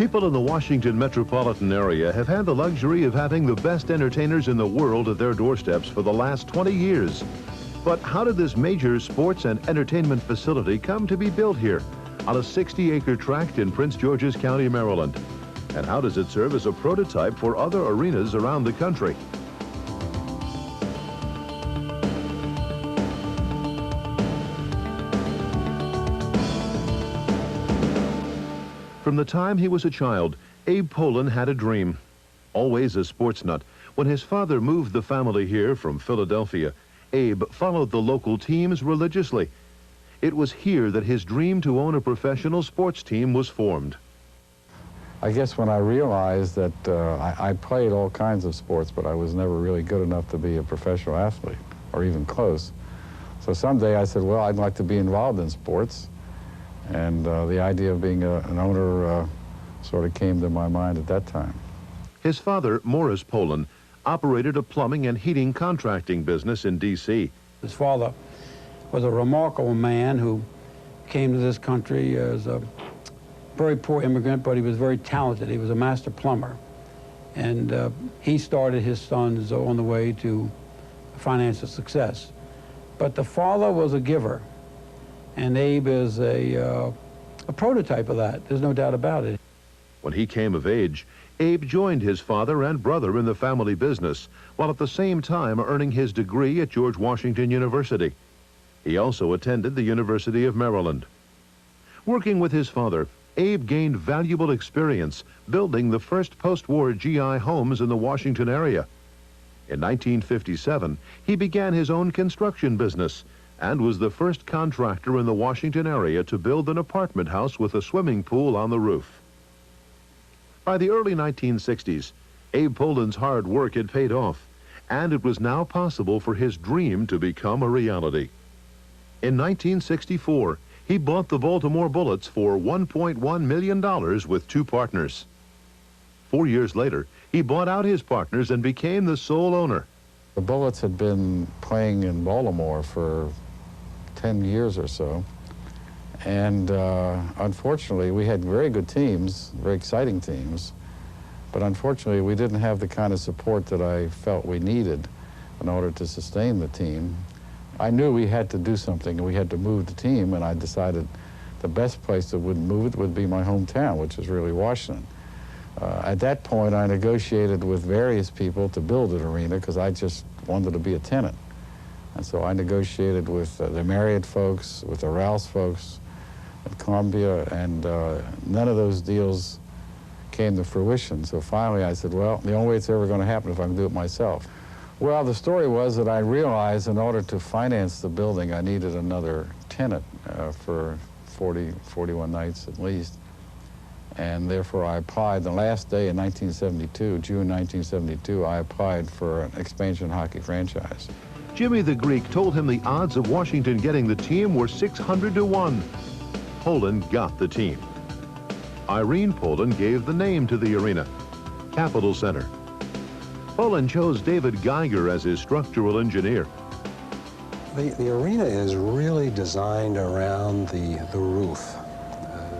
People in the Washington metropolitan area have had the luxury of having the best entertainers in the world at their doorsteps for the last 20 years. But how did this major sports and entertainment facility come to be built here on a 60-acre tract in Prince George's County, Maryland? And how does it serve as a prototype for other arenas around the country? From the time he was a child, Abe Pollin had a dream. Always a sports nut, when his father moved the family here from Philadelphia, Abe followed the local teams religiously. It was here that his dream to own a professional sports team was formed. I guess when I realized that I played all kinds of sports, but I was never really good enough to be a professional athlete, or even close. So someday I said, well, I'd like to be involved in sports. And the idea of being an owner sort of came to my mind at that time. His father, Morris Pollin, operated a plumbing and heating contracting business in D.C. His father was a remarkable man who came to this country as a very poor immigrant, but he was very talented. He was a master plumber. And he started his sons on the way to financial success. But the father was a giver. And Abe is a prototype of that. There's no doubt about it. When he came of age, Abe joined his father and brother in the family business, while at the same time earning his degree at George Washington University. He also attended the University of Maryland. Working with his father, Abe gained valuable experience building the first post-war GI homes in the Washington area. In 1957, he began his own construction business, and was the first contractor in the Washington area to build an apartment house with a swimming pool on the roof. By the early 1960s, Abe Pollin's hard work had paid off, and it was now possible for his dream to become a reality. In 1964, he bought the Baltimore Bullets for $1.1 million with two partners. 4 years later, he bought out his partners and became the sole owner. The Bullets had been playing in Baltimore for 10 years or so, and unfortunately we had very good teams, very exciting teams, but unfortunately we didn't have the kind of support that I felt we needed in order to sustain the team. I knew we had to do something, and we had to move the team, and I decided the best place that would move it would be my hometown, which is really Washington. At that point I negotiated with various people to build an arena because I just wanted to be a tenant. And so I negotiated with the Marriott folks, with the Rouse folks at Columbia, and none of those deals came to fruition. So finally I said, well, the only way it's ever going to happen is if I can do it myself. Well, the story was that I realized in order to finance the building, I needed another tenant for 41 nights at least. And therefore I applied the last day in 1972, June 1972, I applied for an expansion hockey franchise. Jimmy the Greek told him the odds of Washington getting the team were 600 to 1. Pollin got the team. Irene Pollin gave the name to the arena, Capitol Center. Pollin chose David Geiger as his structural engineer. The arena is really designed around the roof.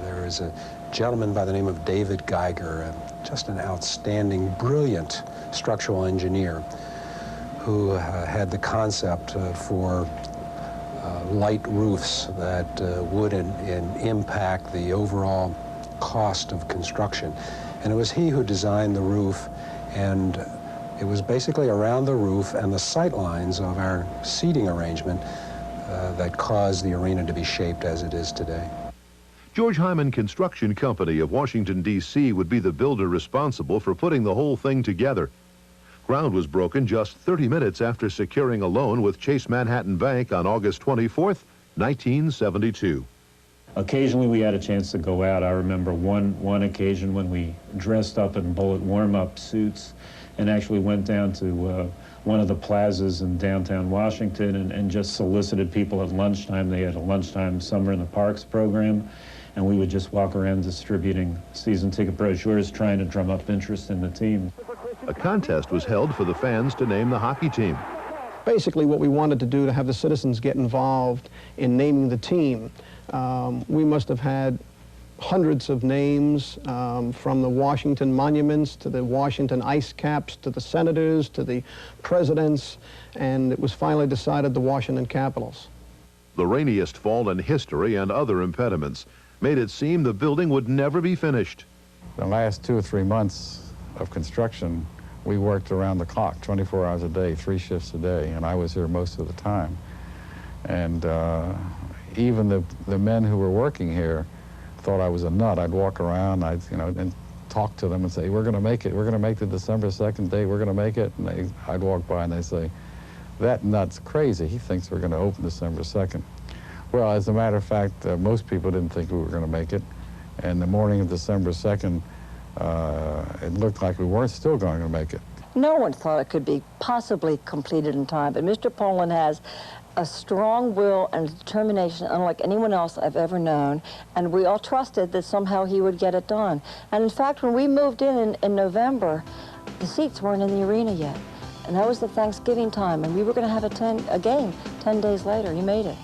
There is a gentleman by the name of David Geiger, just an outstanding, brilliant structural engineer who had the concept for light roofs that would impact the overall cost of construction. And it was he who designed the roof, and it was basically around the roof and the sight lines of our seating arrangement that caused the arena to be shaped as it is today. George Hyman Construction Company of Washington, D.C. would be the builder responsible for putting the whole thing together. Ground was broken just 30 minutes after securing a loan with Chase Manhattan Bank on August 24th, 1972. Occasionally we had a chance to go out. I remember one occasion when we dressed up in Bullet warm-up suits and actually went down to one of the plazas in downtown Washington and just solicited people at lunchtime. They had a lunchtime Summer in the Parks program, and we would just walk around distributing season ticket brochures, trying to drum up interest in the team. A contest was held for the fans to name the hockey team. Basically what we wanted to do to have the citizens get involved in naming the team. We must have had hundreds of names, from the Washington monuments to the Washington ice caps to the senators to the presidents, and it was finally decided the Washington Capitals. The rainiest fall in history and other impediments made it seem the building would never be finished. The last 2 or 3 months of construction, we worked around the clock, 24 hours a day, 3 shifts a day, and I was here most of the time. And even the men who were working here thought I was a nut. I'd walk around, and talk to them and say, we're going to make it. We're going to make the December 2nd date. We're going to make it. And I'd walk by and they'd say, that nut's crazy. He thinks we're going to open December 2nd. Well, as a matter of fact, most people didn't think we were going to make it. And the morning of December 2nd, it looked like we weren't still going to make it. No one thought it could be possibly completed in time, but Mr. Pollin has a strong will and determination unlike anyone else I've ever known, and we all trusted that somehow he would get it done. And in fact, when we moved in November, the seats weren't in the arena yet, and that was the Thanksgiving time, and we were going to have a game 10 days later. He made it.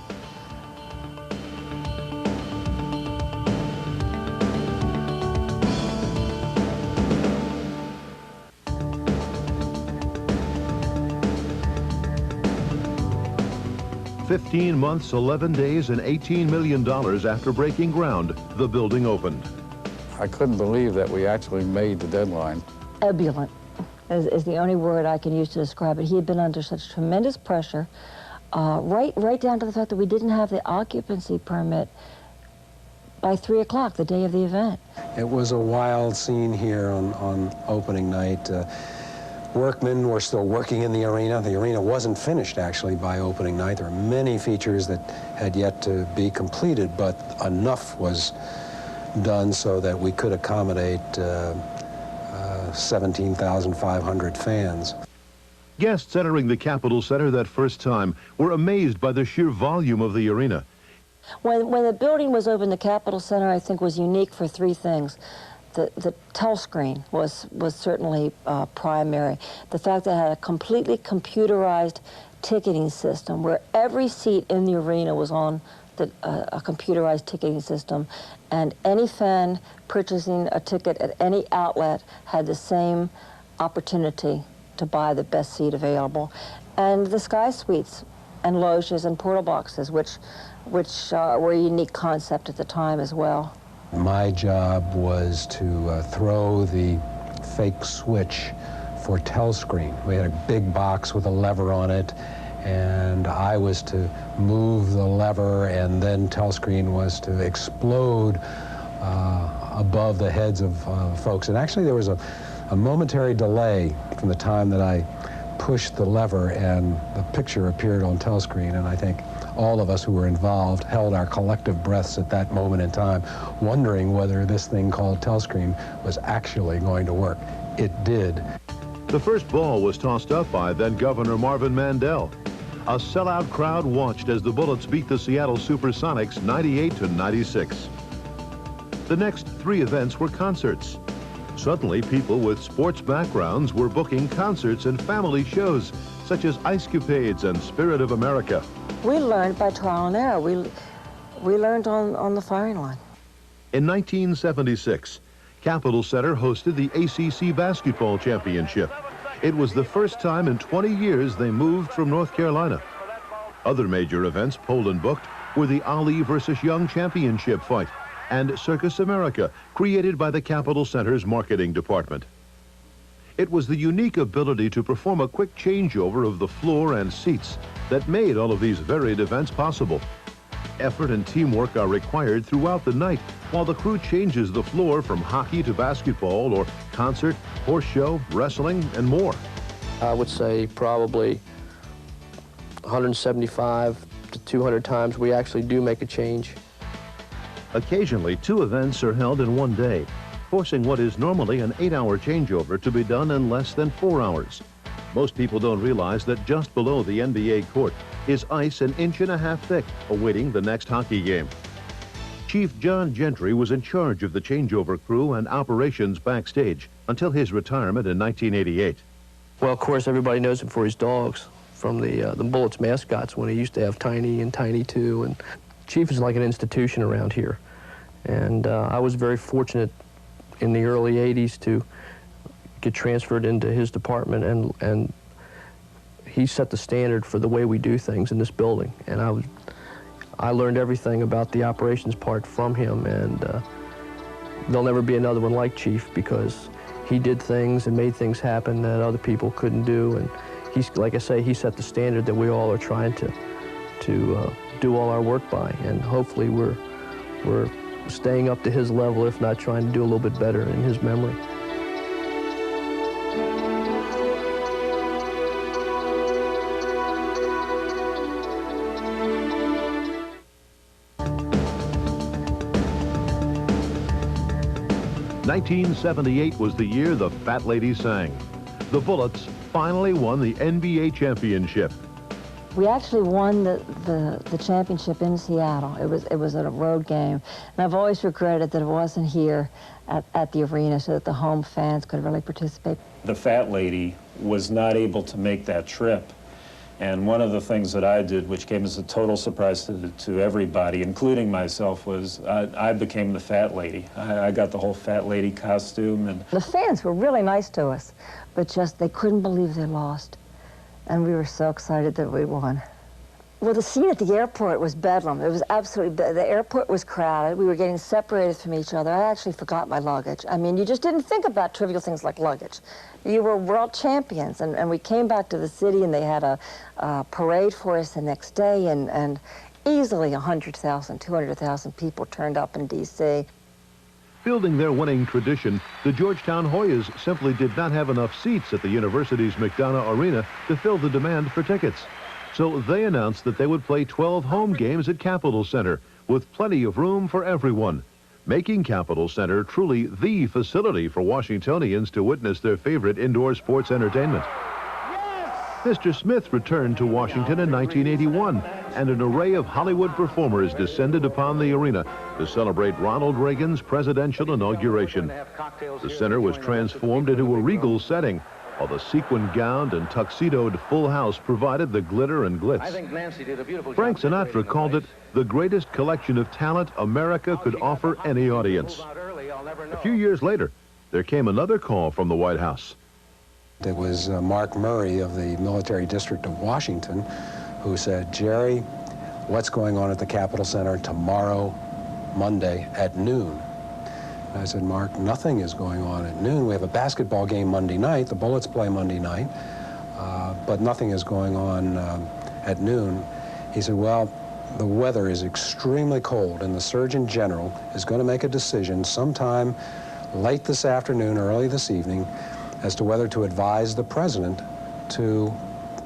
"15 months, 11 days, and $18 million after breaking ground, the building opened. I couldn't believe that we actually made the deadline. Ebullient is the only word I can use to describe it. He had been under such tremendous pressure, right down to the fact that we didn't have the occupancy permit by 3 o'clock, the day of the event. It was a wild scene here on opening night. Workmen were still working in the arena. The arena wasn't finished, actually, by opening night. There were many features that had yet to be completed, but enough was done so that we could accommodate 17,500 fans. Guests entering the Capitol Center that first time were amazed by the sheer volume of the arena. When the building was open, the Capitol Center, I think, was unique for 3 things. The telescreen was certainly primary. The fact that it had a completely computerized ticketing system where every seat in the arena was on a computerized ticketing system, and any fan purchasing a ticket at any outlet had the same opportunity to buy the best seat available. And the Sky Suites and loges and portal boxes, which were a unique concept at the time as well. My job was to throw the fake switch for telescreen. We had a big box with a lever on it, and I was to move the lever, and then telescreen was to explode above the heads of folks. And actually there was a momentary delay from the time that I pushed the lever and the picture appeared on telescreen, and I think all of us who were involved held our collective breaths at that moment in time, wondering whether this thing called telescreen was actually going to work. It did. The first ball was tossed up by then Governor Marvin Mandel. A sellout crowd watched as the Bullets beat the Seattle Supersonics 98-96. The next 3 events were concerts. Suddenly, people with sports backgrounds were booking concerts and family shows, such as Icecupades and Spirit of America. We learned by trial and error. We learned on the firing line. In 1976, Capitol Center hosted the ACC Basketball Championship. It was the first time in 20 years they moved from North Carolina. Other major events Pollin booked were the Ali versus Young Championship fight and Circus America, created by the Capitol Center's marketing department. It was the unique ability to perform a quick changeover of the floor and seats that made all of these varied events possible. Effort and teamwork are required throughout the night while the crew changes the floor from hockey to basketball or concert, horse show, wrestling, and more. I would say probably 175 to 200 times we actually do make a change. Occasionally, 2 events are held in one day, forcing what is normally an 8-hour changeover to be done in less than 4 hours. Most people don't realize that just below the NBA court is ice 1.5 inches thick, awaiting the next hockey game. Chief John Gentry was in charge of the changeover crew and operations backstage until his retirement in 1988. Well, of course, everybody knows him for his dogs, from the Bullets mascots when he used to have Tiny and Tiny 2. And Chief is like an institution around here. And I was very fortunate in the early 80s to get transferred into his department, and he set the standard for the way we do things in this building. And I learned everything about the operations part from him, and there'll never be another one like Chief, because he did things and made things happen that other people couldn't do. And he's, like I say, he set the standard that we all are trying to do all our work by. And hopefully we're staying up to his level, if not trying to do a little bit better in his memory. "1978 was the year the Fat Lady sang. The Bullets finally won the NBA championship. We actually won the championship in Seattle. It was at a road game. And I've always regretted that it wasn't here at the arena so that the home fans could really participate. The Fat Lady was not able to make that trip. And one of the things that I did, which came as a total surprise to everybody, including myself, was I became the Fat Lady. I got the whole Fat Lady costume. And the fans were really nice to us, but just they couldn't believe they lost. And we were so excited that we won. Well, the scene at the airport was bedlam. It was absolutely, the airport was crowded. We were getting separated from each other. I actually forgot my luggage. I mean, you just didn't think about trivial things like luggage. You were world champions, and we came back to the city, and they had a parade for us the next day, and easily 100,000, 200,000 people turned up in D.C. Building their winning tradition, the Georgetown Hoyas simply did not have enough seats at the university's McDonough Arena to fill the demand for tickets. So they announced that they would play 12 home games at Capitol Center, with plenty of room for everyone, making Capitol Center truly the facility for Washingtonians to witness their favorite indoor sports entertainment. Mr. Smith returned to Washington in 1981, and an array of Hollywood performers descended upon the arena to celebrate Ronald Reagan's presidential inauguration. The center was transformed into a regal setting, while the sequin-gowned and tuxedoed full house provided the glitter and glitz. Frank Sinatra called it the greatest collection of talent America could offer any audience. A few years later, there came another call from the White House. It was Mark Murray of the Military District of Washington who said, "Jerry, what's going on at the Capitol Center tomorrow, Monday, at noon?" And I said, "Mark, nothing is going on at noon. We have a basketball game Monday night. The Bullets play Monday night, but nothing is going on at noon." He said, "Well, the weather is extremely cold, and the Surgeon General is going to make a decision sometime late this afternoon, early this evening, as to whether to advise the president to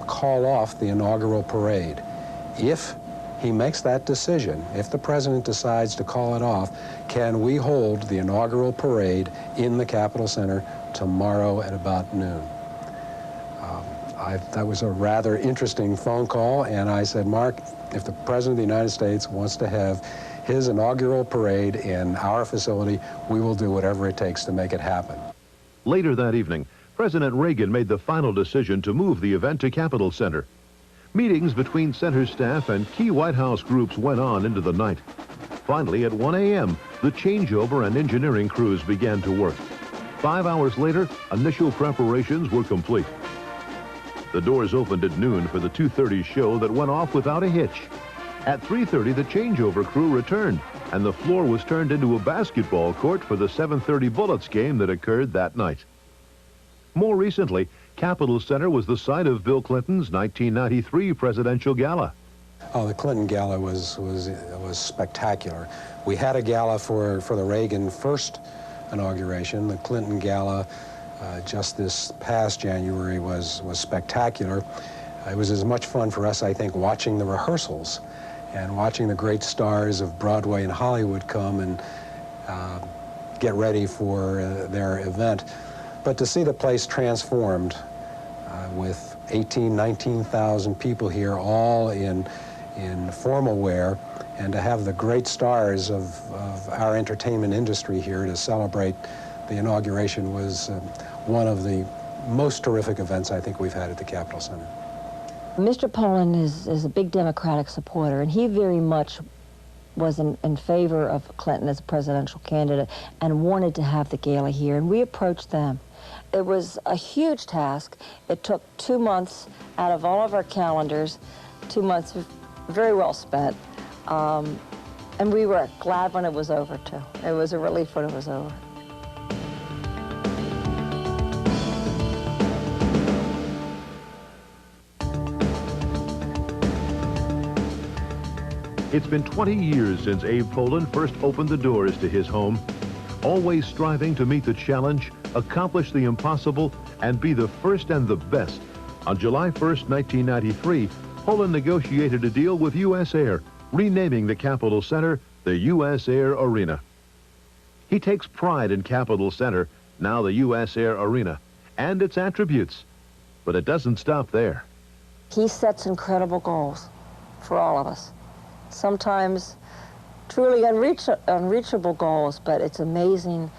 call off the inaugural parade. If he makes that decision, if the president decides to call it off, can we hold the inaugural parade in the Capitol Center tomorrow at about noon?" That was a rather interesting phone call, and I said, "Mark, if the president of the United States wants to have his inaugural parade in our facility, we will do whatever it takes to make it happen." Later that evening, President Reagan made the final decision to move the event to Capitol Center. Meetings between center staff and key White House groups went on into the night. Finally, at 1 a.m., the changeover and engineering crews began to work. 5 hours later, initial preparations were complete. The doors opened at noon for the 2:30 show that went off without a hitch. At 3:30, the changeover crew returned, and the floor was turned into a basketball court for the 7:30 Bullets game that occurred that night. More recently, Capitol Center was the site of Bill Clinton's 1993 presidential gala. Oh, the Clinton gala was spectacular. We had a gala for the Reagan first inauguration. The Clinton gala just this past January was spectacular. It was as much fun for us, I think, watching the rehearsals and watching the great stars of Broadway and Hollywood come and get ready for their event. But to see the place transformed with 19,000 people here, all in formal wear, and to have the great stars of our entertainment industry here to celebrate the inauguration was one of the most terrific events I think we've had at the Capitol Center. Mr. Pollin is a big Democratic supporter, and he very much was in favor of Clinton as a presidential candidate and wanted to have the gala here, and we approached them. It was a huge task. It took 2 months out of all of our calendars, 2 months very well spent, and we were glad when it was over, too. It was a relief when it was over. It's been 20 years since Abe Pollin first opened the doors to his home, always striving to meet the challenge, accomplish the impossible, and be the first and the best. On July 1st, 1993, Pollin negotiated a deal with USAir, renaming the Capitol Center the USAir Arena. He takes pride in Capitol Center, now the USAir Arena, and its attributes. But it doesn't stop there. He sets incredible goals for all of us. Sometimes truly unreachable goals, but it's amazing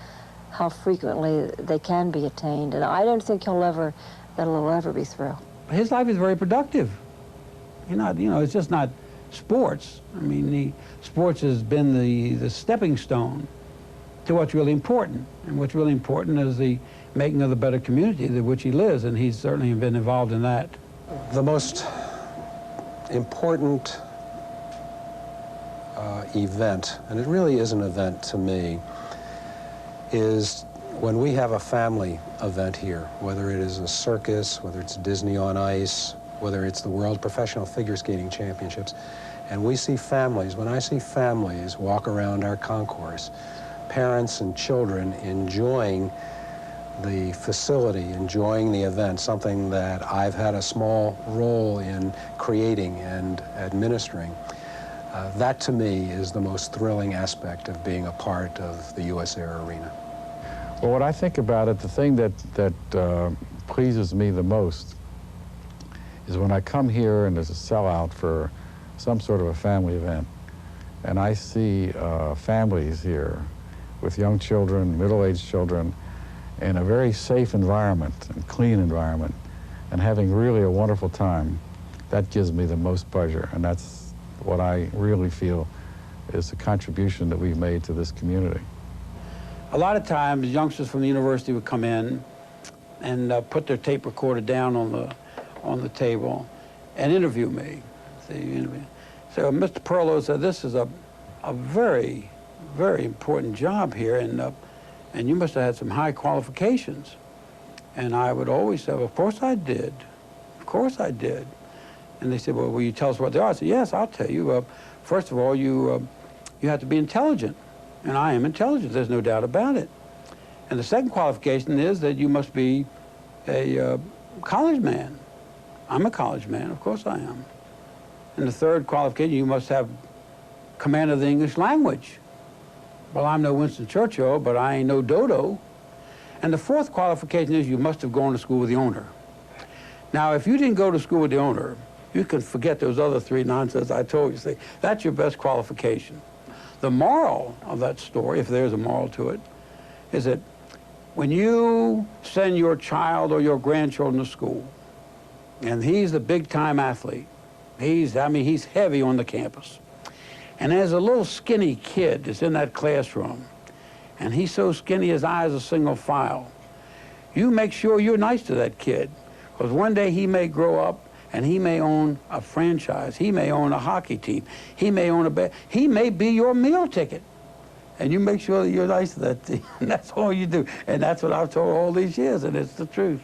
how frequently they can be attained. And I don't think it'll ever be through. His life is very productive. It's just not sports. I mean, sports has been the stepping stone to what's really important. And what's really important is the making of the better community in which he lives, and he's certainly been involved in that. The most important event, and it really is an event to me, is when we have a family event here, whether it is a circus, whether it's Disney on Ice, whether it's the World Professional Figure Skating Championships, and we see families, when I see families walk around our concourse, parents and children enjoying the facility, enjoying the event, something that I've had a small role in creating and administering. That to me is the most thrilling aspect of being a part of the USAir Arena. Well, what I think about it, the thing that pleases me the most is when I come here and there's a sellout for some sort of a family event, and I see families here with young children, middle-aged children, in a very safe environment and clean environment, and having really a wonderful time. That gives me the most pleasure, and that's what I really feel is the contribution that we've made to this community. A lot of times, youngsters from the university would come in and put their tape recorder down on the table and interview me. So Mr. Perlow said, "This is a very, very important job here, and you must have had some high qualifications." And I would always say, "Of course I did. Of course I did." And they said, "Well, will you tell us what they are?" I said, "Yes, I'll tell you. First of all, you have to be intelligent." And I am intelligent, there's no doubt about it. And the second qualification is that you must be a college man. I'm a college man, of course I am. And the third qualification, you must have command of the English language. Well, I'm no Winston Churchill, but I ain't no Dodo. And the fourth qualification is you must have gone to school with the owner. Now, if you didn't go to school with the owner, you can forget those other three nonsense I told you. Say, that's your best qualification. The moral of that story, if there's a moral to it, is that when you send your child or your grandchildren to school, and he's a big-time athlete, he's heavy on the campus, and there's a little skinny kid that's in that classroom, and he's so skinny his eyes are single file, you make sure you're nice to that kid, because one day he may grow up and he may own a franchise, he may own a hockey team, he may own he may be your meal ticket. And you make sure that you're nice to that team. And that's all you do. And that's what I've told all these years, and it's the truth.